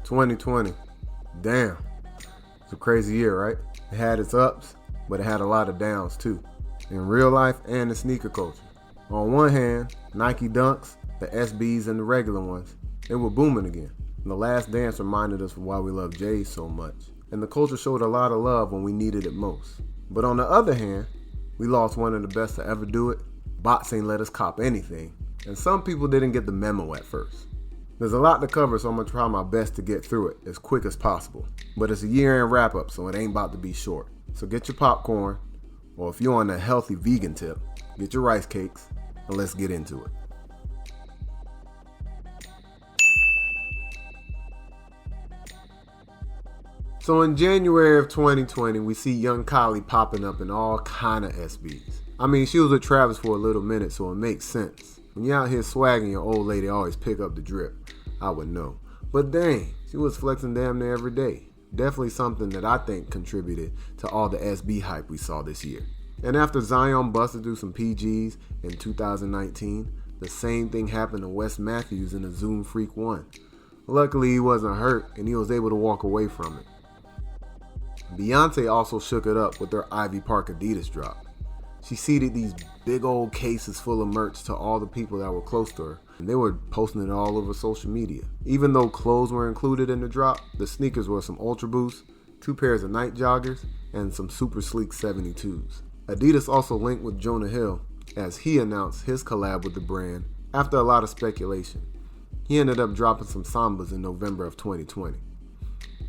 2020. Damn. It's a crazy year, right? It had its ups, but it had a lot of downs too. In real life and in sneaker culture. On one hand, Nike Dunks, the SBs and the regular ones, they were booming again. And The Last Dance reminded us why we love J's so much. And the culture showed a lot of love when we needed it most. But on the other hand, we lost one of the best to ever do it. Bots ain't let us cop anything. And some people didn't get the memo at first. There's a lot to cover, so I'm gonna try my best to get through it as quick as possible. But it's a year-end wrap-up, so it ain't about to be short. So get your popcorn, or if you're on a healthy vegan tip, get your rice cakes, and let's get into it. So in January of 2020, we see young Kylie popping up in all kind of SBs. I mean, she was with Travis for a little minute, so it makes sense. When you're out here swagging, your old lady always pick up the drip. I would know. But dang, she was flexing damn near every day. Definitely something that I think contributed to all the SB hype we saw this year. And after Zion busted through some PGs in 2019, the same thing happened to Wes Matthews in the Zoom Freak 1. Luckily, he wasn't hurt and he was able to walk away from it. Beyonce also shook it up with her Ivy Park Adidas drop. She seeded these big old cases full of merch to all the people that were close to her, and they were posting it all over social media. Even though clothes were included in the drop, the sneakers were some Ultra Boosts, 2 pairs of night joggers, and some super sleek 72s. Adidas also linked with Jonah Hill as he announced his collab with the brand after a lot of speculation. He ended up dropping some Sambas in November of 2020.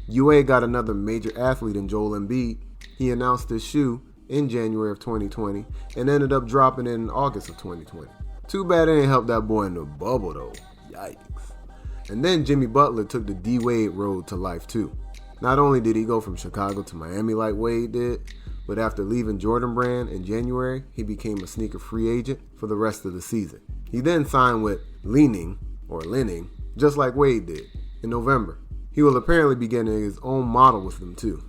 UA got another major athlete in Joel Embiid. He announced his shoe in January of 2020 and ended up dropping it in August of 2020. Too bad it ain't helped that boy in the bubble though. Yikes. And then Jimmy Butler took the D-Wade road to life too. Not only did he go from Chicago to Miami like Wade did, but after leaving Jordan Brand in January, he became a sneaker free agent for the rest of the season. He then signed with Li-Ning, just like Wade did, in November. He will apparently be getting his own model with them too.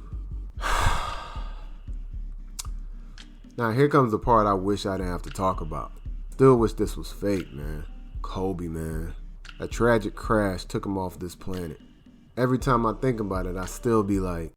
Now here comes the part I wish I didn't have to talk about. Still wish this was fake, man. Kobe, man. A tragic crash took him off this planet. Every time I think about it, I still be like...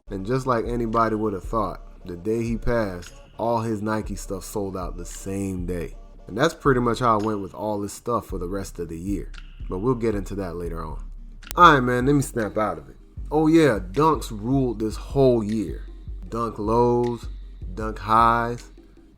And just like anybody would have thought, the day he passed, all his Nike stuff sold out the same day. And that's pretty much how I went with all this stuff for the rest of the year. But we'll get into that later on. Alright man, let me snap out of it. Oh yeah, dunks ruled this whole year. Dunk lows, dunk highs,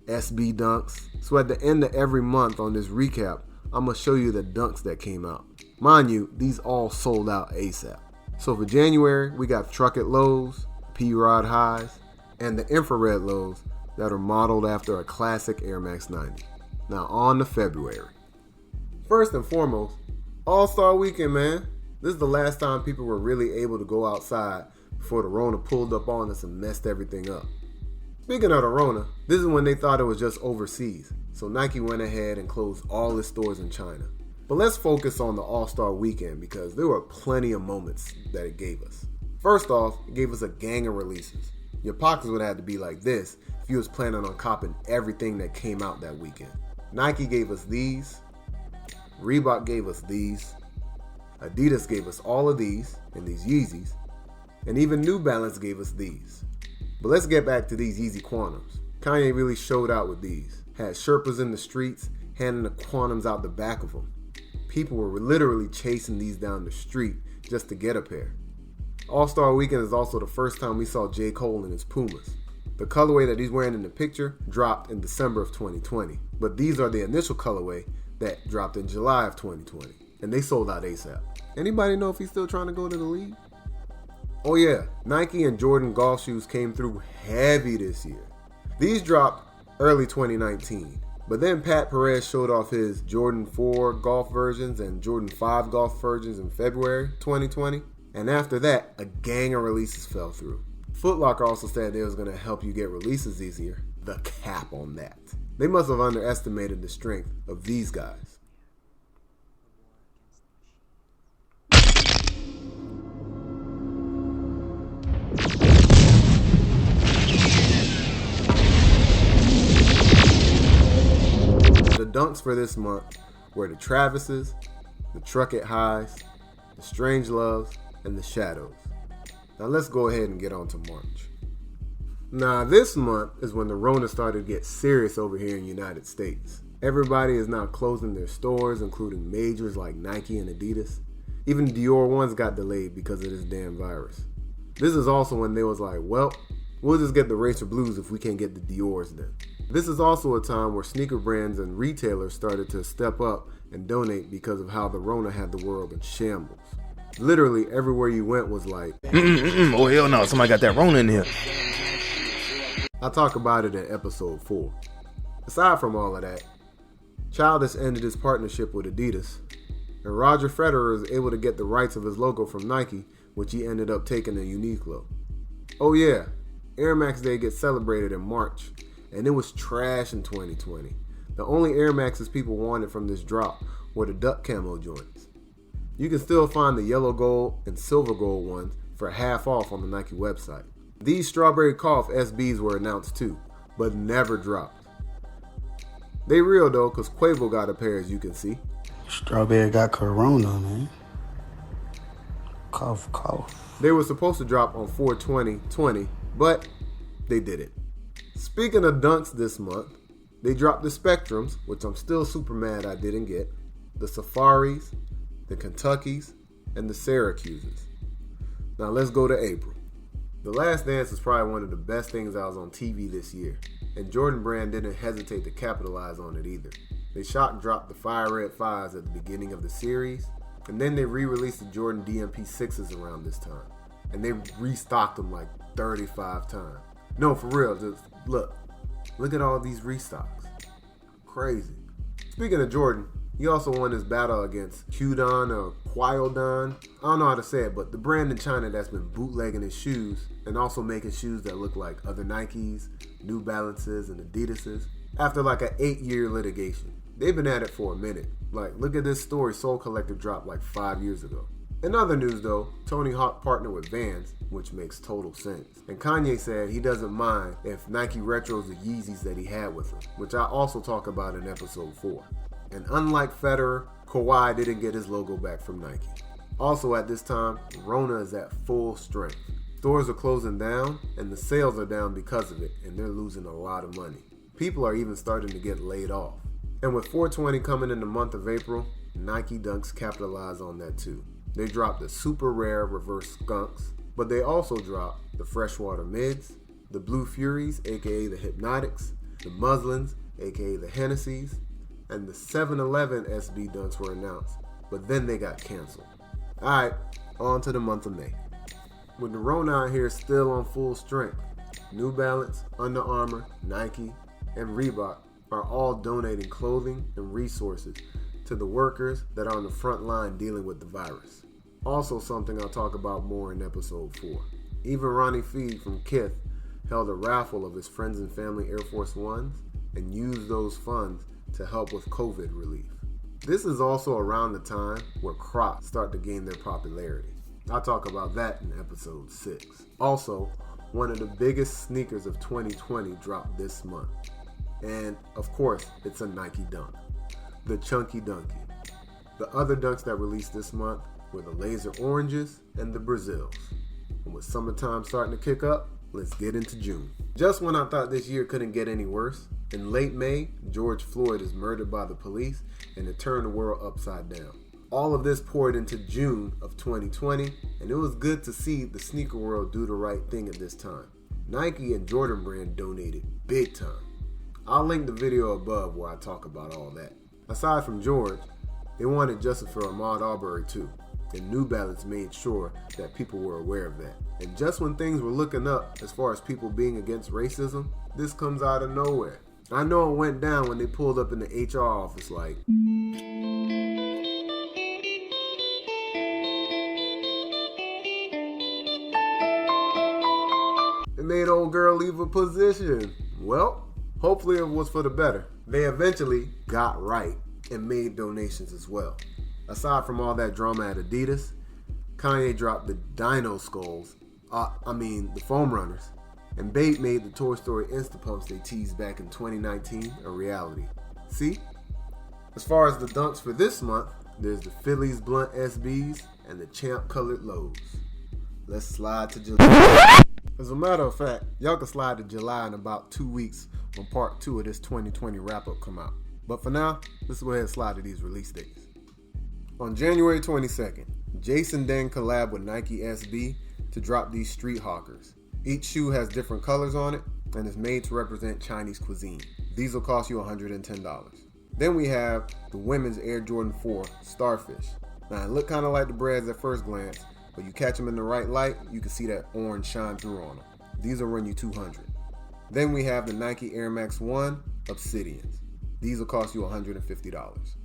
SB dunks. So at the end of every month on this recap, I'm going to show you the dunks that came out. Mind you, these all sold out ASAP. So for January, we got Truck It lows, P-Rod highs, and the infrared lows that are modeled after a classic Air Max 90. Now on to February. First and foremost, All-Star Weekend, man. This is the last time people were really able to go outside before the Rona pulled up on us and messed everything up. Speaking of the Rona, this is when they thought it was just overseas. So Nike went ahead and closed all its stores in China. But let's focus on the All-Star Weekend because there were plenty of moments that it gave us. First off, it gave us a gang of releases. Your pockets would have to be like this if you was planning on copping everything that came out that weekend. Nike gave us these. Reebok gave us these. Adidas gave us all of these and these Yeezys, and even New Balance gave us these. But let's get back to these Yeezy Quantums. Kanye really showed out with these. Had Sherpas in the streets handing the Quantums out the back of them. People were literally chasing these down the street just to get a pair. All-Star Weekend is also the first time we saw J. Cole in his Pumas. The colorway that he's wearing in the picture dropped in December of 2020, but these are the initial colorway that dropped in July of 2020. And they sold out ASAP. Anybody know if he's still trying to go to the league? Oh yeah, Nike and Jordan golf shoes came through heavy this year. These dropped early 2019, but then Pat Perez showed off his Jordan 4 golf versions and Jordan 5 golf versions in February 2020. And after that, a gang of releases fell through. Foot Locker also said they was going to help you get releases easier. The cap on that. They must have underestimated the strength of these guys. dunks for this month were the Travises, the Truck It Highs, the Strange Loves, and the Shadows. Now let's go ahead and get on to March. Now this month is when the Rona started to get serious over here in the United States. Everybody is now closing their stores, including majors like Nike and Adidas. Even Dior ones got delayed because of this damn virus. This is also when they was like, well, we'll just get the Racer Blues if we can't get the Diors then. This is also a time where sneaker brands and retailers started to step up and donate because of how the Rona had the world in shambles. Literally everywhere you went was like, oh hell no, somebody got that Rona in here. I talk about it in episode 4. Aside from all of that, Childish ended his partnership with Adidas, and Roger Federer was able to get the rights of his logo from Nike, which he ended up taking to Uniqlo. Oh yeah, Air Max Day gets celebrated in March, and it was trash in 2020. The only Air Maxes people wanted from this drop were the duck camo joints. You can still find the yellow gold and silver gold ones for half off on the Nike website. These Strawberry Cough SBs were announced too, but never dropped. They real though, cause Quavo got a pair, as you can see. Strawberry got corona, man. Cough. They were supposed to drop on 4/20/20, but they didn't. Speaking of dunks this month, they dropped the Spectrums, which I'm still super mad I didn't get, the Safaris, the Kentuckys, and the Syracuses. Now let's go to April. The Last Dance is probably one of the best things I was on TV this year, and Jordan Brand didn't hesitate to capitalize on it either. They shock dropped the Fire Red 5s at the beginning of the series, and then they re-released the Jordan DMP 6s around this time, and they restocked them like 35 times. No, for real, just look at all these restocks. Crazy. Speaking of Jordan, he also won his battle against Qdon or Quiodon. I don't know how to say it, but the brand in China that's been bootlegging his shoes and also making shoes that look like other Nikes, New Balances, and Adidases. After like an 8-year litigation. They've been at it for a minute. Like, look at this story Soul Collective dropped like 5 years ago. In other news though, Tony Hawk partnered with Vans, which makes total sense. And Kanye said he doesn't mind if Nike retros the Yeezys that he had with him, which I also talk about in episode 4. And unlike Federer, Kawhi didn't get his logo back from Nike. Also at this time, Rona is at full strength. Stores are closing down and the sales are down because of it, and they're losing a lot of money. People are even starting to get laid off. And with 420 coming in the month of April, Nike Dunks capitalized on that too. They dropped the super rare reverse skunks, but they also dropped the freshwater mids, the Blue Furies, aka the Hypnotics, the Muslins, aka the Hennessy's, and the 711 SB Dunks were announced, but then they got canceled. Alright, on to the month of May. With the Rona out here still on full strength, New Balance, Under Armour, Nike, and Reebok are all donating clothing and resources to the workers that are on the front line dealing with the virus. Also something I'll talk about more in episode 4. Even Ronnie Feed from Kith held a raffle of his friends and family Air Force Ones and used those funds to help with COVID relief. This is also around the time where Crocs start to gain their popularity. I'll talk about that in episode 6. Also, one of the biggest sneakers of 2020 dropped this month. And of course, it's a Nike Dunk, the Chunky Dunky. The other Dunks that released this month were the Laser Oranges and the Brazils. And with summertime starting to kick up, let's get into June. Just when I thought this year couldn't get any worse, in late May, George Floyd is murdered by the police and it turned the world upside down. All of this poured into June of 2020, and it was good to see the sneaker world do the right thing at this time. Nike and Jordan Brand donated big time. I'll link the video above where I talk about all that. Aside from George, they wanted justice for Ahmaud Arbery too, and New Balance made sure that people were aware of that. And just when things were looking up as far as people being against racism, this comes out of nowhere. I know it went down when they pulled up in the HR office like, it made old girl leave a position. Well, hopefully it was for the better. They eventually got right and made donations as well. Aside from all that drama at Adidas, Kanye dropped the Dino Skulls, the foam runners, and Bape made the Toy Story Insta Pumps they teased back in 2019 a reality. See? As far as the dunks for this month, there's the Phillies Blunt SBs and the Champ Colored Lows. Let's slide to July. As a matter of fact, y'all can slide to July in about 2 weeks when part 2 of this 2020 wrap-up come out. But for now, let's go ahead and slide to these release dates. On January 22nd, Jason Deng collabed with Nike SB to drop these Street Hawkers. Each shoe has different colors on it and is made to represent Chinese cuisine. These will cost you $110. Then we have the women's Air Jordan 4 Starfish. Now, it look kind of like the breads at first glance, but you catch them in the right light, you can see that orange shine through on them. These will run you $200. Then we have the Nike Air Max 1 Obsidians. These will cost you $150.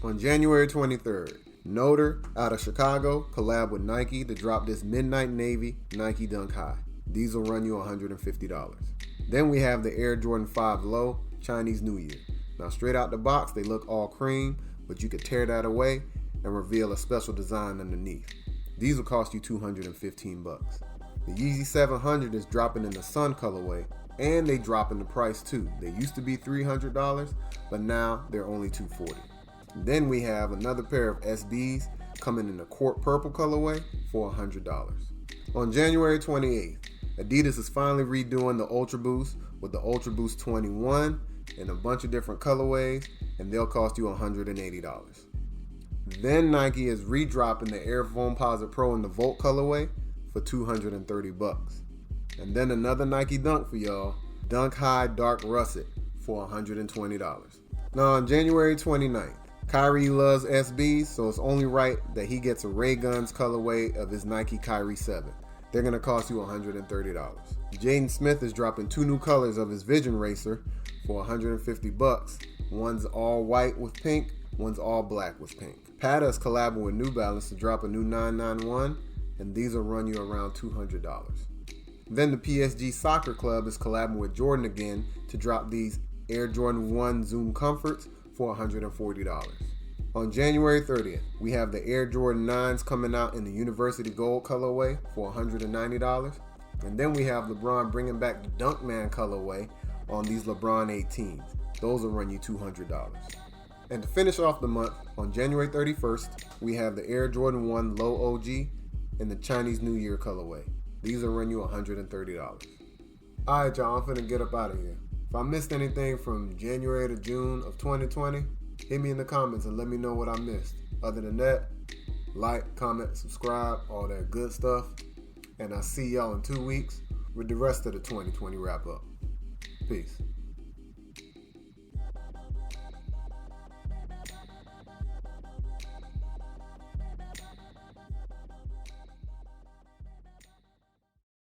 On January 23rd, Noter out of Chicago collabed with Nike to drop this Midnight Navy Nike Dunk High. These will run you $150. Then we have the Air Jordan 5 Low Chinese New Year. Now, straight out the box, they look all cream, but you could tear that away and reveal a special design underneath. These will cost you $215. The Yeezy 700 is dropping in the Sun colorway, and they drop in the price too. They used to be $300, but now they're only $240. Then we have another pair of SBs coming in the Court Purple colorway for $100. On January 28th, Adidas is finally redoing the Ultra Boost with the Ultra Boost 21 in a bunch of different colorways, and they'll cost you $180. Then Nike is redropping the Air Foamposite Pro in the Volt colorway for $230. And then another Nike Dunk for y'all, Dunk High Dark Russet for $120. Now on January 29th, Kyrie loves SBs, so it's only right that he gets a Ray Guns colorway of his Nike Kyrie 7. They're going to cost you $130. Jaden Smith is dropping 2 new colors of his Vision Racer for $150. One's all white with pink, one's all black with pink. Pata is collabing with New Balance to drop a new 991, and these will run you around $200. Then the PSG Soccer Club is collabing with Jordan again to drop these Air Jordan 1 Zoom Comforts for $140. On January 30th, we have the Air Jordan 9s coming out in the University Gold colorway for $190. And then we have LeBron bringing back the Dunkman colorway on these LeBron 18s. Those will run you $200. And to finish off the month, on January 31st, we have the Air Jordan 1 Low OG in the Chinese New Year colorway. These will run you $130. Alright y'all, I'm finna get up out of here. If I missed anything from January to June of 2020, hit me in the comments and let me know what I missed. Other than that, like, comment, subscribe, all that good stuff. And I'll see y'all in 2 weeks with the rest of the 2020 wrap up. Peace.